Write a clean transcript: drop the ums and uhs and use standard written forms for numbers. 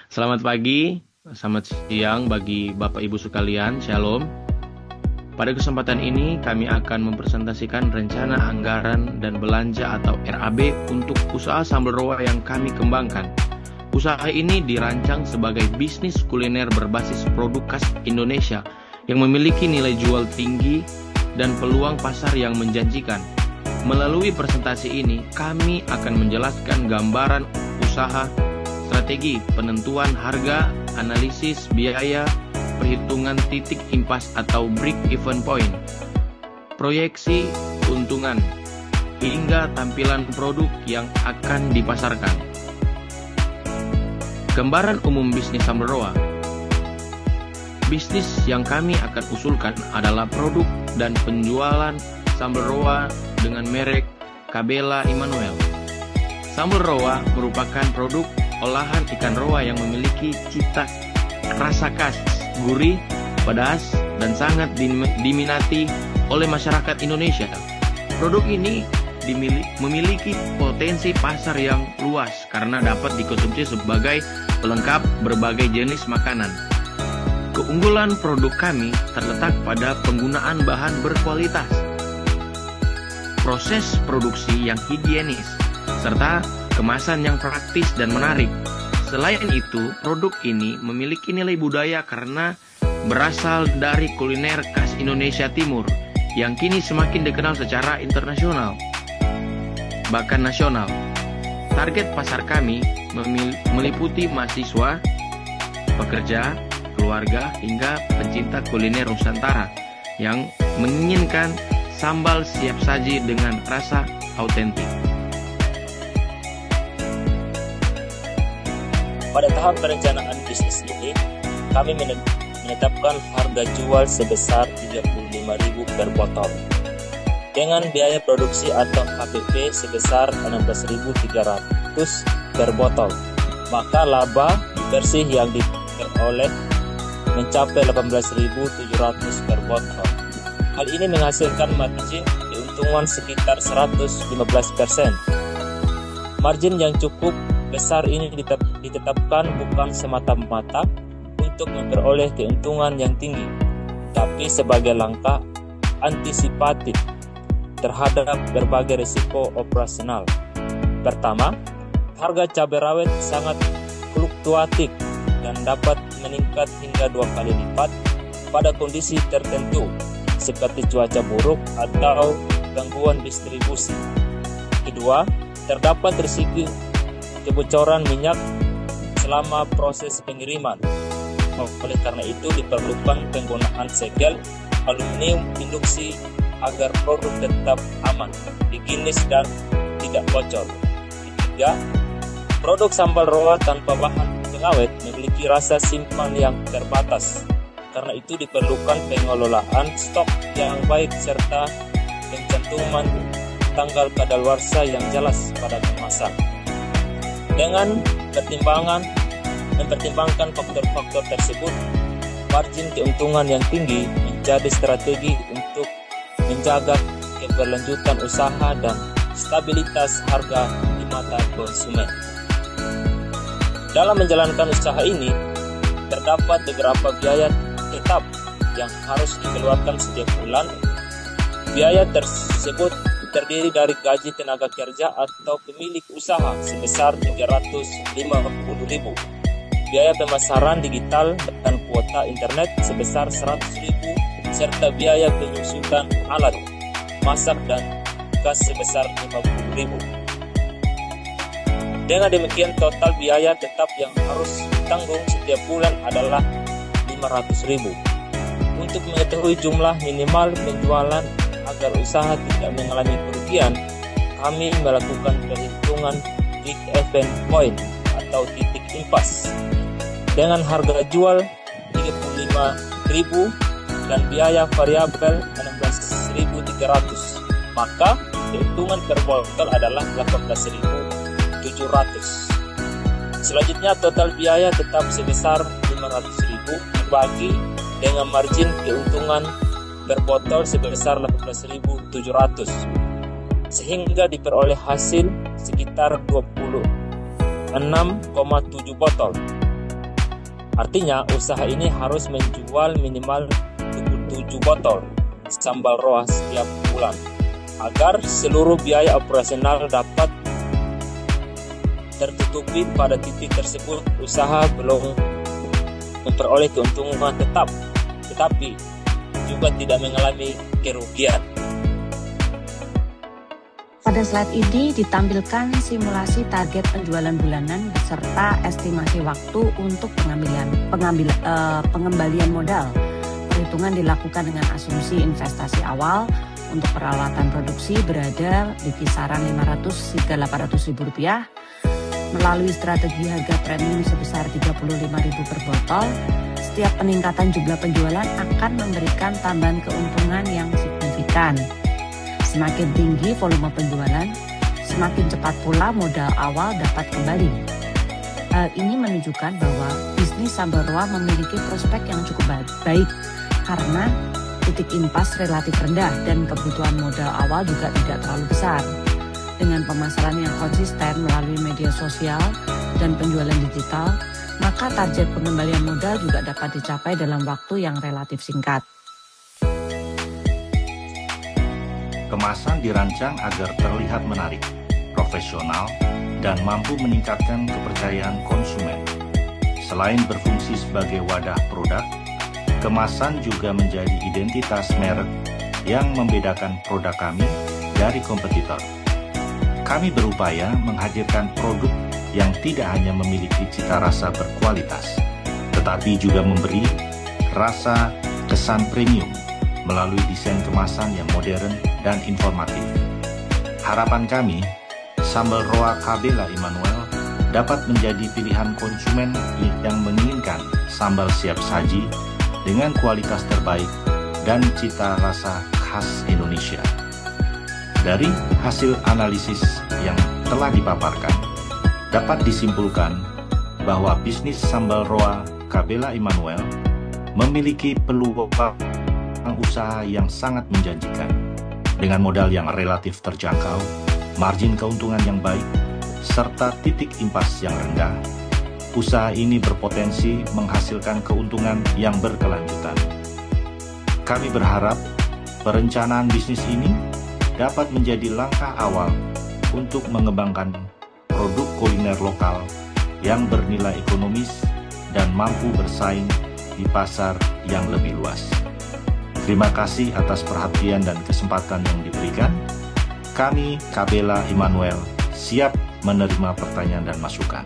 Selamat pagi, selamat siang bagi Bapak Ibu sekalian, Shalom. Pada kesempatan ini kami akan mempresentasikan rencana anggaran dan belanja atau RAB untuk usaha sambal roa yang kami kembangkan. Usaha ini dirancang sebagai bisnis kuliner berbasis produk khas Indonesia yang memiliki nilai jual tinggi dan peluang pasar yang menjanjikan. Melalui presentasi ini, kami akan menjelaskan gambaran usaha, strategi penentuan harga, analisis biaya, perhitungan titik impas atau break-even point, proyeksi keuntungan, hingga tampilan produk yang akan dipasarkan. Gambaran umum bisnis sambal roa. Bisnis yang kami akan usulkan adalah produk dan penjualan sambal roa dengan merek Kabela Immanuel. Sambal roa merupakan produk olahan ikan roa yang memiliki cita rasa khas, gurih, pedas, dan sangat diminati oleh masyarakat Indonesia. Produk ini memiliki potensi pasar yang luas karena dapat dikonsumsi sebagai pelengkap berbagai jenis makanan. Keunggulan produk kami terletak pada penggunaan bahan berkualitas, proses produksi yang higienis, serta kemasan yang praktis dan menarik. Selain itu, produk ini memiliki nilai budaya karena berasal dari kuliner khas Indonesia Timur yang kini semakin dikenal secara internasional, bahkan nasional. Target pasar kami meliputi mahasiswa, pekerja, keluarga, hingga pencinta kuliner Nusantara yang menginginkan sambal siap saji dengan rasa autentik. Pada tahap perencanaan bisnis ini, kami menetapkan harga jual sebesar Rp35.000 per botol, dengan biaya produksi atau HPP sebesar Rp16.300 per botol. Maka laba bersih yang diperoleh mencapai Rp18.700 per botol. Hal ini menghasilkan margin keuntungan sekitar 115%. Margin yang cukup besar ini ditetapkan bukan semata-mata untuk memperoleh keuntungan yang tinggi, tapi sebagai langkah antisipatif terhadap berbagai risiko operasional. Pertama, harga cabai rawit sangat fluktuatif dan dapat meningkat hingga 2 kali lipat pada kondisi tertentu seperti cuaca buruk atau gangguan distribusi. Kedua, terdapat risiko kebocoran minyak selama proses pengiriman. Oleh karena itu diperlukan penggunaan segel aluminium induksi agar produk tetap aman, higienis dan tidak bocor. Ketiga, produk sambal roa tanpa bahan pengawet memiliki rasa simpan yang terbatas. Karena itu diperlukan pengelolaan stok yang baik serta pencantuman tanggal kadaluarsa yang jelas pada kemasan. Dengan mempertimbangkan faktor-faktor tersebut, margin keuntungan yang tinggi menjadi strategi untuk menjaga keberlanjutan usaha dan stabilitas harga di mata konsumen. Dalam menjalankan usaha ini, terdapat beberapa biaya tetap yang harus dikeluarkan setiap bulan. Biaya tersebut terdiri dari gaji tenaga kerja atau pemilik usaha sebesar Rp350.000, biaya pemasaran digital dan kuota internet sebesar Rp100.000, serta biaya penyusutan alat masak dan gas sebesar Rp50.000. Dengan demikian total biaya tetap yang harus ditanggung setiap bulan adalah Rp500.000. Untuk mengetahui jumlah minimal penjualan agar usaha tidak mengalami kerugian, kami melakukan perhitungan break-even point atau titik impas dengan harga jual Rp35.000 dan biaya variabel Rp16.300. Maka keuntungan per botol adalah Rp18.700. Selanjutnya total biaya tetap sebesar Rp500.000 dibagi dengan margin keuntungan per botol sebesar Rp18.700, sehingga diperoleh hasil sekitar 26,7 botol. Artinya usaha ini harus menjual minimal 7 botol sambal roa setiap bulan agar seluruh biaya operasional dapat tertutupi. Pada titik tersebut usaha belum memperoleh keuntungan tetap, tetapi juga tidak mengalami kerugian. Pada slide ini ditampilkan simulasi target penjualan bulanan beserta estimasi waktu untuk pengembalian modal. Perhitungan dilakukan dengan asumsi investasi awal untuk peralatan produksi berada di kisaran 500 hingga 800 ribu rupiah. Melalui strategi harga premium sebesar 35.000 per botol, setiap peningkatan jumlah penjualan akan memberikan tambahan keuntungan yang signifikan. Semakin tinggi volume penjualan, semakin cepat pula modal awal dapat kembali. Hal ini menunjukkan bahwa bisnis sambal roa memiliki prospek yang cukup baik karena titik impas relatif rendah dan kebutuhan modal awal juga tidak terlalu besar. Dengan pemasaran yang konsisten melalui media sosial dan penjualan digital, maka target pengembalian modal juga dapat dicapai dalam waktu yang relatif singkat. Kemasan dirancang agar terlihat menarik, profesional, dan mampu meningkatkan kepercayaan konsumen. Selain berfungsi sebagai wadah produk, kemasan juga menjadi identitas merek yang membedakan produk kami dari kompetitor. Kami berupaya menghadirkan produk yang tidak hanya memiliki cita rasa berkualitas, tetapi juga memberi rasa kesan premium melalui desain kemasan yang modern dan informatif. Harapan kami, sambal roa Kabela Immanuel dapat menjadi pilihan konsumen yang menginginkan sambal siap saji dengan kualitas terbaik dan cita rasa khas Indonesia. Dari hasil analisis yang telah dipaparkan, dapat disimpulkan bahwa bisnis sambal roa Kabela Immanuel memiliki peluang usaha yang sangat menjanjikan. Dengan modal yang relatif terjangkau, margin keuntungan yang baik, serta titik impas yang rendah, usaha ini berpotensi menghasilkan keuntungan yang berkelanjutan. Kami berharap perencanaan bisnis ini dapat menjadi langkah awal untuk mengembangkan produk kuliner lokal yang bernilai ekonomis dan mampu bersaing di pasar yang lebih luas. Terima kasih atas perhatian dan kesempatan yang diberikan. Kami, Kabela Immanuel, siap menerima pertanyaan dan masukan.